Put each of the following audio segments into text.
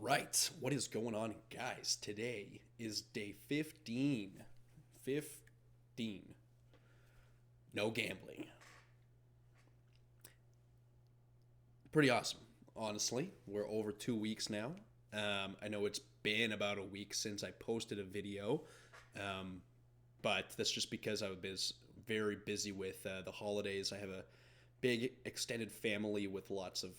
right, what is going on, guys? Today is day 15. 15. No gambling. Pretty awesome, honestly. We're over 2 weeks now. I know it's been about a week since I posted a video, um, but that's just because I was very busy with the holidays. I have a big extended family with lots of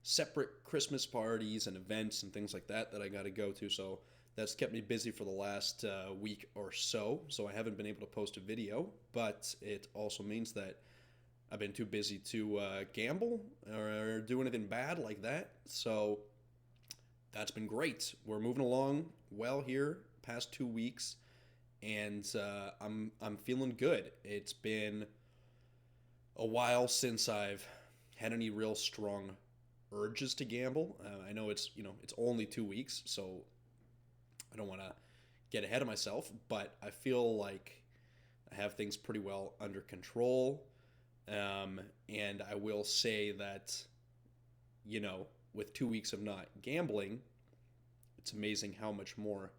separate Christmas parties and events and things like that I got to go to. So that's kept me busy for the last week or so. So I haven't been able to post a video, but it also means that I've been too busy to gamble or do anything bad like that. So that's been great. We're moving along well here past 2 weeks, and I'm feeling good. It's been a while since I've had any real strong urges to gamble. I know it's only 2 weeks, so I don't want to get ahead of myself, but I feel like I have things pretty well under control. And I will say that, with 2 weeks of not gambling, it's amazing how much more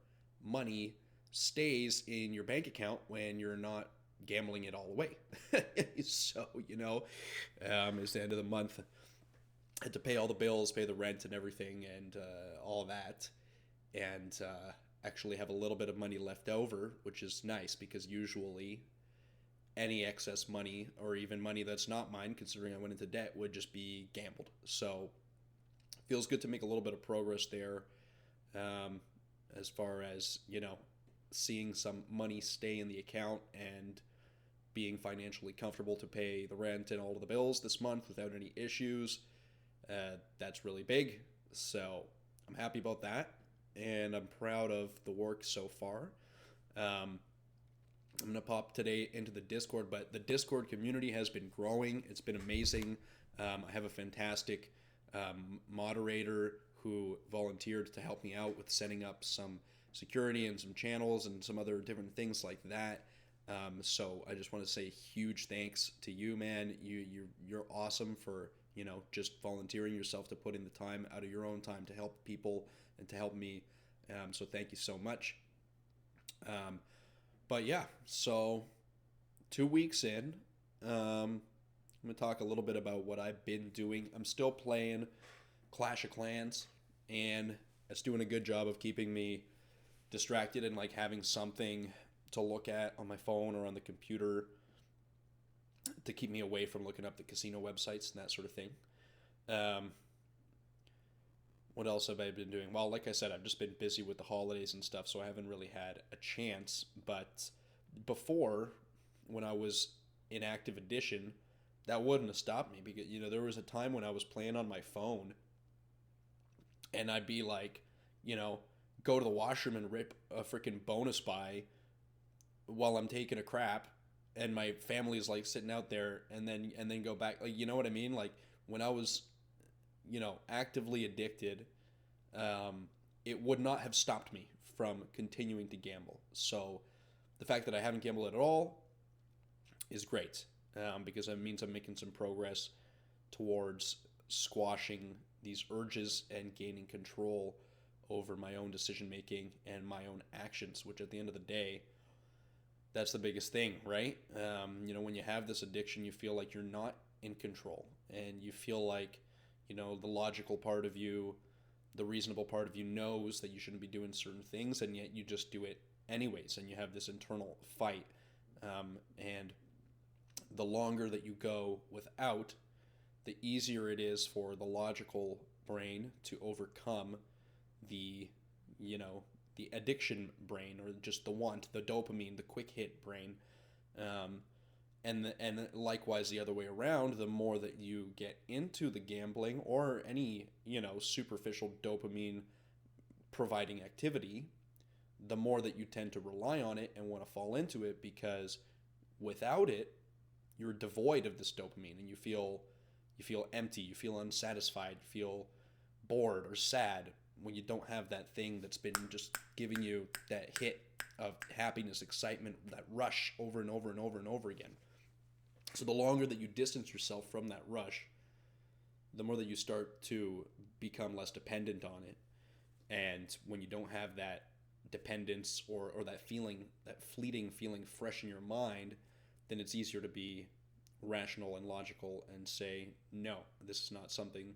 money stays in your bank account when you're not gambling it all away. So, it's the end of the month. I had to pay all the bills, pay the rent and everything, and all that, and actually have a little bit of money left over, which is nice because usually any excess money or even money that's not mine, considering I went into debt, would just be gambled. So it feels good to make a little bit of progress there, as far as seeing some money stay in the account and being financially comfortable to pay the rent and all of the bills this month without any issues. That's really big. So I'm happy about that, and I'm proud of the work so far. I'm going to pop today into the Discord, but the Discord community has been growing. It's been amazing. I have a fantastic moderator who volunteered to help me out with setting up some security and some channels and some other different things like that. So I just want to say huge thanks to you, man. You're awesome for just volunteering yourself to put in the time out of your own time to help people and to help me. So thank you so much. But yeah, so 2 weeks in, I'm going to talk a little bit about what I've been doing. I'm still playing Clash of Clans, and it's doing a good job of keeping me distracted and like having something to look at on my phone or on the computer to keep me away from looking up the casino websites and that sort of thing. What else have I been doing? Well, like I said, I've just been busy with the holidays and stuff, so I haven't really had a chance. But before, when I was in active addition, that wouldn't have stopped me because, there was a time when I was playing on my phone and I'd be like, go to the washroom and rip a freaking bonus buy while I'm taking a crap, and my family's like sitting out there, and then go back. Like, you know what I mean? Like when I was actively addicted, it would not have stopped me from continuing to gamble. So the fact that I haven't gambled at all is great, because that means I'm making some progress towards squashing these urges and gaining control over my own decision making and my own actions, which at the end of the day, that's the biggest thing, right? When you have this addiction, you feel like you're not in control, and you feel like the logical part of you, the reasonable part of you knows that you shouldn't be doing certain things, and yet you just do it anyways, and you have this internal fight. And the longer that you go without, the easier it is for the logical brain to overcome the, the addiction brain, or just the want, the dopamine, the quick hit brain. And likewise the other way around, the more that you get into the gambling or any superficial dopamine providing activity, the more that you tend to rely on it and want to fall into it, because without it you're devoid of this dopamine, and you feel empty, you feel unsatisfied, you feel bored or sad when you don't have that thing that's been just giving you that hit of happiness, excitement, that rush over and over and over and over again. So the longer that you distance yourself from that rush, the more that you start to become less dependent on it. And when you don't have that dependence or that feeling, that fleeting feeling fresh in your mind, then it's easier to be rational and logical and say, no, this is not something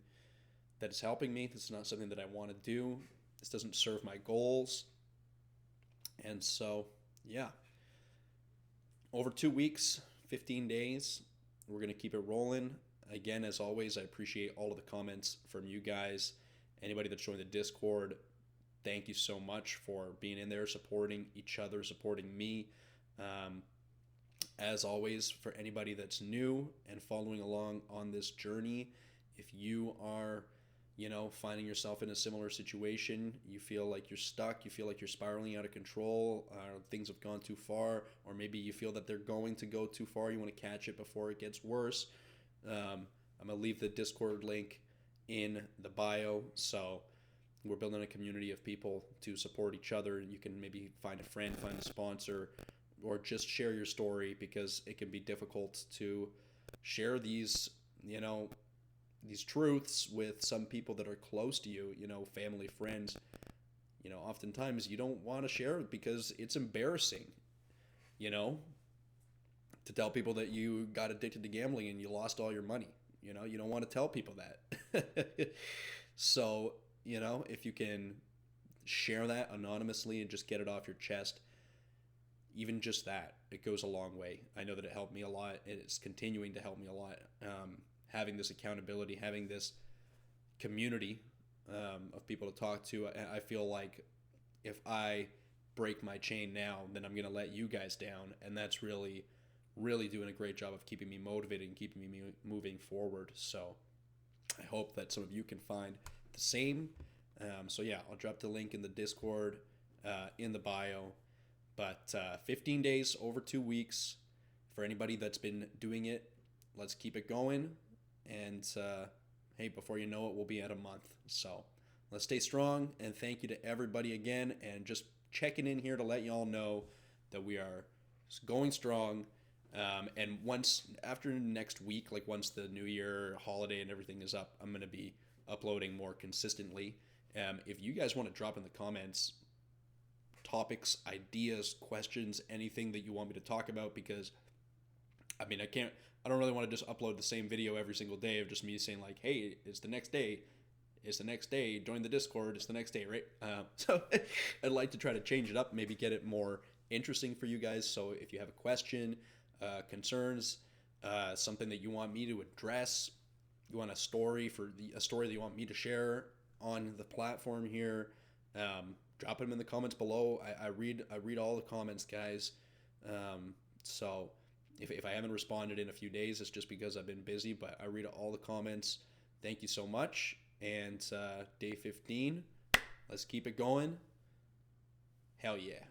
that is helping me. This is not something that I want to do. This doesn't serve my goals. And so, yeah, over 2 weeks, 15 days, we're going to keep it rolling. Again, as always, I appreciate all of the comments from you guys. Anybody that's joined the Discord, thank you so much for being in there, supporting each other, supporting me. As always, for anybody that's new and following along on this journey, if you are, finding yourself in a similar situation, you feel like you're stuck, you feel like you're spiraling out of control, things have gone too far, or maybe you feel that they're going to go too far, you want to catch it before it gets worse, I'm going to leave the Discord link in the bio. So we're building a community of people to support each other. You can maybe find a friend, find a sponsor, or just share your story, because it can be difficult to share these, these truths with some people that are close to you, family, friends. Oftentimes you don't want to share it because it's embarrassing, to tell people that you got addicted to gambling and you lost all your money. You don't want to tell people that. So, if you can share that anonymously and just get it off your chest, even just that, it goes a long way. I know that it helped me a lot. It's continuing to help me a lot. Having this accountability, having this community of people to talk to. I feel like if I break my chain now, then I'm going to let you guys down. And that's really, really doing a great job of keeping me motivated and keeping me moving forward. So I hope that some of you can find the same. So yeah, I'll drop the link in the Discord, in the bio. But 15 days, over 2 weeks. For anybody that's been doing it, let's keep it going. And hey, before you know it, we'll be at a month. So let's stay strong. And thank you to everybody again. And just checking in here to let y'all know that we are going strong. And after next week, like once the New Year holiday and everything is up, I'm going to be uploading more consistently. If you guys want to drop in the comments topics, ideas, questions, anything that you want me to talk about, because I don't really want to just upload the same video every single day of just me saying like, hey, it's the next day, join the Discord, it's the next day, right? So I'd like to try to change it up, maybe get it more interesting for you guys. So if you have a question, concerns, something that you want me to address, you want a story that you want me to share on the platform here, drop them in the comments below. I read all the comments, guys. So if I haven't responded in a few days, it's just because I've been busy, but I read all the comments. Thank you so much. And day 15, let's keep it going. Hell yeah.